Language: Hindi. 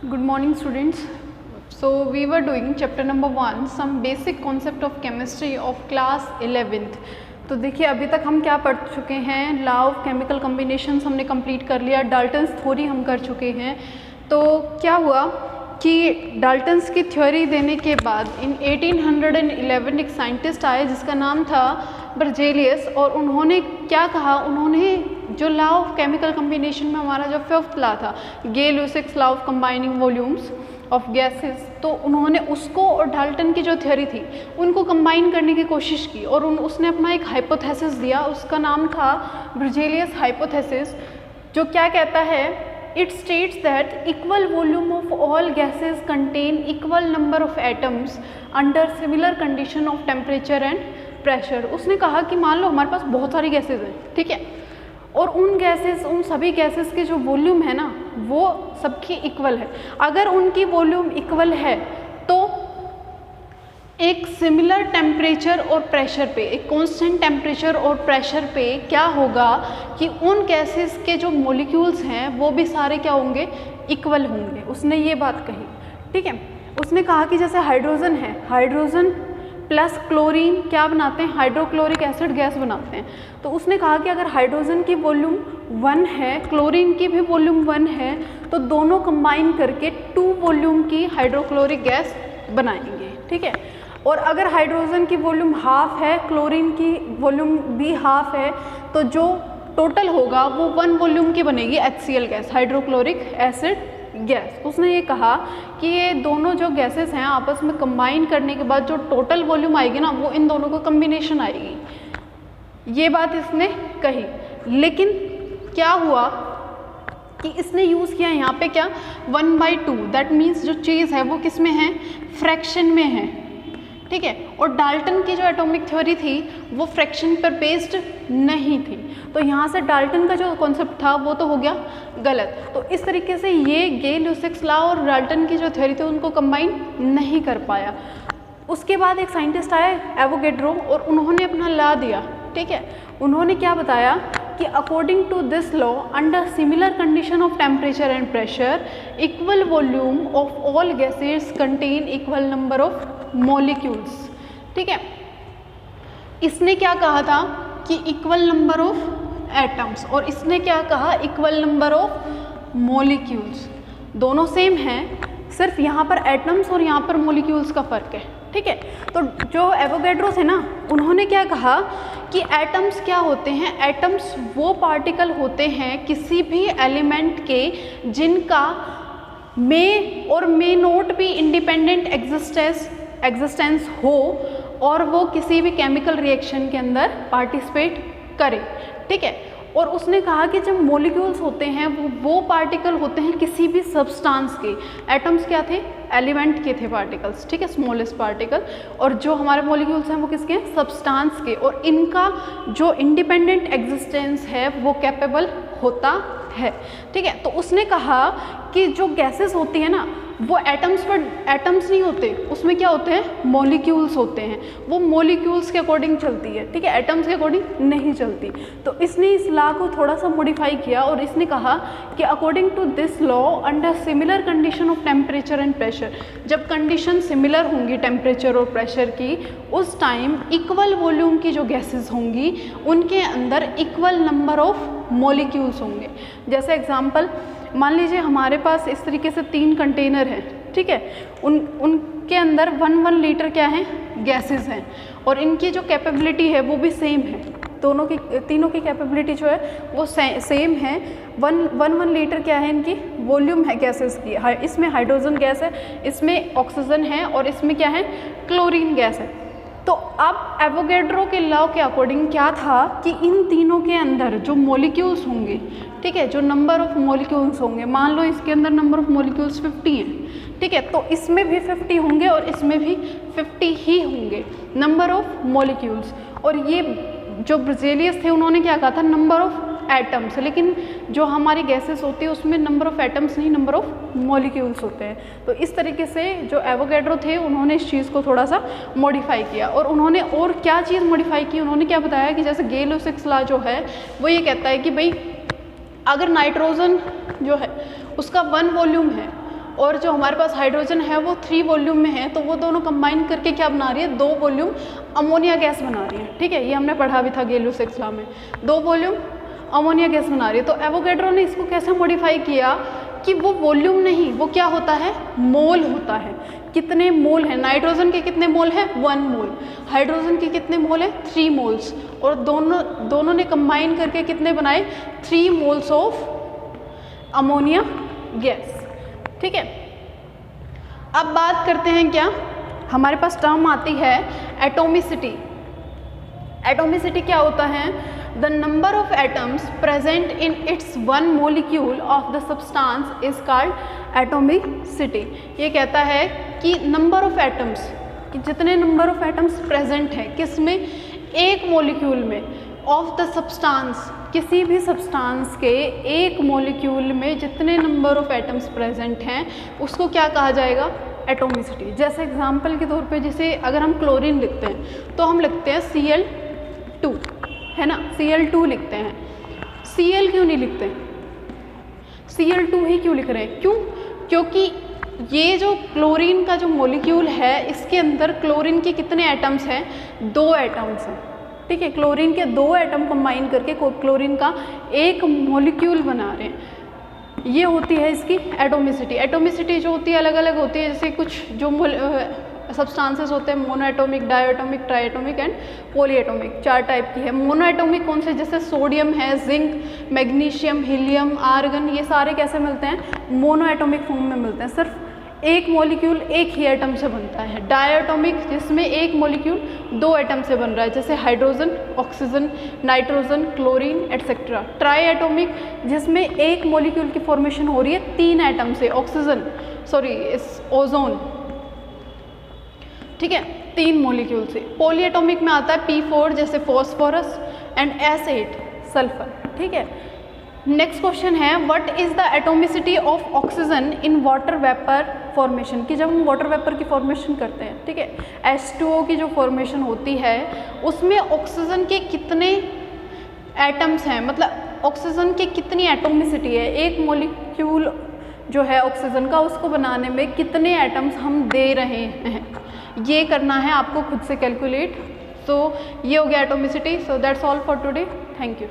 Good morning students. So we were doing chapter number 1 some basic concept of chemistry of class 11th. तो देखिए अभी तक हम क्या पढ़ चुके हैं, लॉ ऑफ केमिकल कॉम्बिनेशंस हमने कंप्लीट कर लिया, डाल्टन्स थ्योरी हम कर चुके हैं। तो क्या हुआ कि डाल्टन्स की थ्योरी देने के बाद इन 1811 एक साइंटिस्ट आए जिसका नाम था बर्जेलियस, और उन्होंने क्या कहा, उन्होंने जो लॉ ऑफ केमिकल कॉम्बिनेशन में हमारा जो फिफ्थ लॉ था, Gay Lussac's law of combining volumes of gases, तो उन्होंने उसको और डाल्टन की जो थ्योरी थी उनको कंबाइन करने की कोशिश की और उसने अपना एक हाइपोथेसिस दिया, उसका नाम था बर्जेलियस हाइपोथेसिस, जो क्या कहता है, it states that equal volume of all gases contain equal number of atoms under similar condition of temperature and pressure. उसने कहा कि मान लो हमारे पास बहुत सारी गैसेज हैं, ठीक है, और उन सभी गैसेस के जो वॉल्यूम है ना वो सबकी इक्वल है। अगर उनकी वॉल्यूम इक्वल है तो एक सिमिलर टेम्परेचर और प्रेशर पे, एक कांस्टेंट टेम्परेचर और प्रेशर पे क्या होगा कि उन गैसेस के जो मॉलिक्यूल्स हैं वो भी सारे क्या होंगे, इक्वल होंगे। उसने ये बात कही, ठीक है। उसने कहा कि जैसे हाइड्रोजन है, हाइड्रोजन प्लस क्लोरीन क्या बनाते हैं, हाइड्रोक्लोरिक एसिड गैस बनाते हैं। तो उसने कहा कि अगर हाइड्रोजन की वॉल्यूम 1 है, क्लोरीन की भी वॉल्यूम 1 है, तो दोनों कंबाइन करके 2 वॉल्यूम की हाइड्रोक्लोरिक गैस बनाएंगे, ठीक है। और अगर हाइड्रोजन की वॉल्यूम हाफ है, क्लोरीन की वॉल्यूम भी हाफ है, तो जो टोटल होगा वो 1 वॉल्यूम की बनेगी HCl gas, hydrochloric acid gas. उसने ये कहा कि ये दोनों जो गैसेस हैं आपस में कंबाइन करने के बाद जो टोटल वॉल्यूम आएगी ना वो इन दोनों को कम्बिनेशन आएगी, ये बात इसने कही। लेकिन क्या हुआ कि इसने यूज़ किया यहाँ पे क्या, 1/2, दैट मीन्स जो चीज़ है वो किस में है, फ्रैक्शन में है, ठीक है। और डाल्टन की जो एटॉमिक थ्योरी थी वो फ्रैक्शन पर बेस्ड नहीं थी, तो यहाँ से डाल्टन का जो कॉन्सेप्ट था वो तो हो गया गलत। तो इस तरीके से ये गे-लुसिक्स लॉ और डाल्टन की जो थ्योरी थी उनको कंबाइन नहीं कर पाया। उसके बाद एक साइंटिस्ट आया एवोगैड्रो, और उन्होंने अपना लॉ दिया, ठीक है। उन्होंने क्या बताया कि according to this law under similar condition of temperature and pressure equal volume of all gases contain equal number of molecules, ठीक है। इसने क्या कहा था कि इक्वल नंबर ऑफ एटम्स, और इसने क्या कहा, इक्वल नंबर ऑफ मॉलिक्यूल्स। दोनों सेम हैं, सिर्फ यहाँ पर एटम्स और यहाँ पर मॉलिक्यूल्स का फ़र्क है, ठीक है। तो जो एवोगैड्रो थे ना, उन्होंने क्या कहा कि एटम्स क्या होते हैं, एटम्स वो पार्टिकल होते हैं किसी भी एलिमेंट के जिनका मे और मे नॉट भी इंडिपेंडेंट एग्जिस्टेंस हो और वो किसी भी केमिकल रिएक्शन के अंदर पार्टिसिपेट करे, ठीक है। और उसने कहा कि जब मॉलिक्यूल्स होते हैं वो पार्टिकल होते हैं किसी भी सब्सटेंस के, एटम्स क्या थे, एलिमेंट के थे पार्टिकल्स, ठीक है, स्मॉलेस्ट पार्टिकल, और जो हमारे मॉलिक्यूल्स हैं वो किसके हैं, सब्सटेंस के, और इनका जो इंडिपेंडेंट एग्जिस्टेंस है वो कैपेबल होता है, ठीक है। तो उसने कहा कि जो गैसेस होती है ना वो एटम्स नहीं होते, उसमें क्या होते हैं, मॉलिक्यूल्स होते हैं, वो मॉलिक्यूल्स के अकॉर्डिंग चलती है, ठीक है, एटम्स के अकॉर्डिंग नहीं चलती। तो इसने इस लॉ को थोड़ा सा मॉडिफाई किया और इसने कहा कि according to this law under similar condition of temperature and pressure, जब कंडीशन सिमिलर होंगी टेम्परेचर और प्रेशर की, उस टाइम इक्वल वॉल्यूम की जो गैसेस होंगी उनके अंदर इक्वल नंबर ऑफ मॉलिक्यूल्स होंगे। जैसे एग्जांपल मान लीजिए हमारे पास इस तरीके से 3 कंटेनर हैं, ठीक है, उनके अंदर 1 लीटर क्या है, गैसेस हैं, और इनकी जो कैपेबिलिटी है वो भी सेम है, तीनों की कैपेबिलिटी जो है वो सेम है। 1 लीटर क्या है, इनकी वॉल्यूम है गैसेस की, इसमें हाइड्रोजन गैस है, इसमें ऑक्सीजन है, और इसमें क्या है, क्लोरीन गैस है। तो अब एवोगैड्रो के लॉ के अकॉर्डिंग क्या था कि इन तीनों के अंदर जो मॉलिक्यूल्स होंगे, ठीक है, जो नंबर ऑफ मॉलिक्यूल्स होंगे, मान लो इसके अंदर नंबर ऑफ मॉलिक्यूल्स 50 हैं, ठीक है, तो इसमें भी 50 होंगे और इसमें भी 50 ही होंगे नंबर ऑफ मॉलिक्यूल्स। और ये जो बर्जेलियस थे उन्होंने क्या कहा था, नंबर ऑफ एटम्स, लेकिन जो हमारी गैसेस होती है उसमें नंबर ऑफ एटम्स नहीं, नंबर ऑफ मॉलिक्यूल्स होते हैं। तो इस तरीके से जो एवोगैड्रो थे उन्होंने इस चीज़ को थोड़ा सा मॉडिफाई किया। और उन्होंने और क्या चीज़ मॉडिफाई की, उन्होंने क्या बताया कि जैसे गे-लुसिक्स लॉ जो है वो ये कहता है कि भाई अगर नाइट्रोजन जो है उसका 1 वॉल्यूम है और जो हमारे पास हाइड्रोजन है वो 3 वॉल्यूम में है, तो वो दोनों कंबाइन करके क्या बना रही है, 2 वॉल्यूम अमोनिया गैस बना रही है। ठीक है, ये हमने पढ़ा भी था गैलियो सेक्स लॉ में, 2 वॉल्यूम अमोनिया गैस बना रही है। तो एवोगैड्रो ने इसको कैसे मॉडिफाई किया कि वो वॉल्यूम नहीं, वो क्या होता है, मोल होता है। कितने मोल हैं, नाइट्रोजन के कितने मोल हैं, 1 मोल, हाइड्रोजन के कितने मोल हैं, 3 मोल्स, और दोनों ने कंबाइन करके कितने बनाए, 3 मोल्स ऑफ अमोनिया गैस। ठीक है, अब बात करते हैं क्या, हमारे पास टर्म आती है एटोमिसिटी। एटोमिसिटी क्या होता है, the number of atoms present in its 1 molecule of the substance is called atomicity. ये कहता है कि नंबर ऑफ एटम्स, कि जितने नंबर ऑफ एटम्स प्रेजेंट हैं किसमें, एक मोलिक्यूल में, ऑफ द सब्सटेंस, किसी भी सब्सटेंस के एक मोलिक्यूल में जितने नंबर ऑफ एटम्स प्रेजेंट हैं उसको क्या कहा जाएगा, एटोमिसिटी। जैसे एग्जांपल के तौर पे, जैसे अगर हम क्लोरीन लिखते हैं तो हम लिखते हैं Cl2, है ना, Cl2 लिखते हैं। Cl क्यों नहीं लिखते, Cl2 ही क्यों लिख रहे हैं, क्यों, क्योंकि ये जो क्लोरीन का जो मॉलिक्यूल है इसके अंदर क्लोरीन के कितने एटम्स हैं, 2 एटम्स हैं। ठीक है, क्लोरीन के 2 एटम कंबाइन करके क्लोरीन का एक मॉलिक्यूल बना रहे हैं, ये होती है इसकी एटोमिसिटी। एटोमिसिटी जो होती है अलग अलग होती है, जैसे कुछ जो सब्सटेंसेस होते हैं mono atomic, diatomic, ट्राइएटोमिक and polyatomic, 4 type की है। मोनो एटोमिक कौन से, जैसे सोडियम है, जिंक, मैग्नीशियम, हीलियम, आर्गन, ये सारे कैसे मिलते हैं, मोनो एटोमिक फॉर्म में मिलते हैं, सिर्फ एक मॉलिक्यूल एक ही एटम से बनता है। डायटोमिक जिसमें एक मॉलिक्यूल 2 एटम से बन रहा है, जैसे hydrogen, oxygen, nitrogen, chlorine etcetera. ट्राइएटोमिक जिसमें एक मॉलिक्यूल की फॉर्मेशन हो रही है 3 एटम से, ओजोन, ठीक है, 3 मॉलिक्यूल से। पॉलीएटोमिक में आता है P4 जैसे फॉस्फोरस एंड S8 सल्फर। ठीक है, नेक्स्ट क्वेश्चन है what is the atomicity of oxygen in water vapour formation, कि जब हम वाटर वेपर की फॉर्मेशन करते हैं, ठीक है, H2O की जो फॉर्मेशन होती है उसमें ऑक्सीजन के कितने एटम्स हैं, मतलब ऑक्सीजन की कितनी एटोमिसिटी है, एक मॉलिक्यूल जो है ऑक्सीजन का उसको बनाने में कितने एटम्स हम दे रहे हैं, ये करना है आपको खुद से कैलकुलेट। सो ये हो गया atomicity. So that's all for today, thank you.